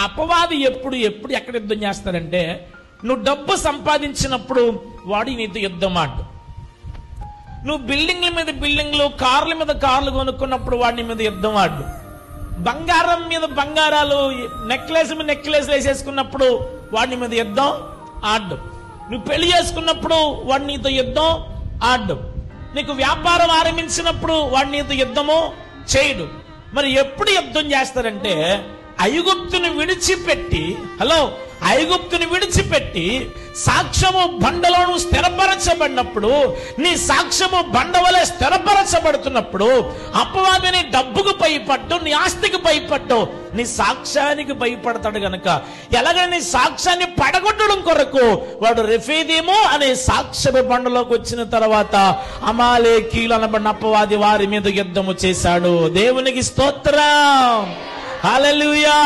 అపవాది ఎప్పుడు ఎక్కడ యుద్ధం చేస్తారంటే, నువ్వు డబ్బు సంపాదించినప్పుడు వాడి నీతో యుద్ధం ఆడు. నువ్వు బిల్డింగ్ల మీద బిల్డింగ్లు, కార్ల మీద కార్లు కొనుక్కున్నప్పుడు వాడి మీద యుద్ధం ఆడు. బంగారం మీద బంగారాలు, నెక్లెస్ మీద నెక్లెస్ వేసేసుకున్నప్పుడు వాడి మీద యుద్ధం ఆడు. నువ్వు పెళ్లి చేసుకున్నప్పుడు వాడి నీతో యుద్ధం ఆడు. నీకు వ్యాపారం ఆరంభించినప్పుడు వాడి నీతో యుద్ధము చేయడు. మరి ఎప్పుడు యుద్ధం చేస్తారంటే, ఐగుప్తుని విడిచిపెట్టి, ఐగుప్తుని విడిచిపెట్టి సాక్ష్యము బండలోను స్థిరపరచబడినప్పుడు, నీ సాక్ష్యము బండవలే స్థిరపరచబడుతున్నప్పుడు అపవాదిని డబ్బుకు భయపడ్డు, నీ ఆస్తికి భయపడ్డు, నీ సాక్ష్యానికి భయపడతాడు గనక ఎలాగైనా నీ సాక్ష్యాన్ని పడగొట్టడం కొరకు వాడు రెఫీదీము అనే సాక్ష్య బండలోకి వచ్చిన తర్వాత అమాలేకీలు అనబడిన అపవాది వారి మీద యుద్ధము చేశాడు. దేవునికి స్తోత్రం, హల్లెలూయా.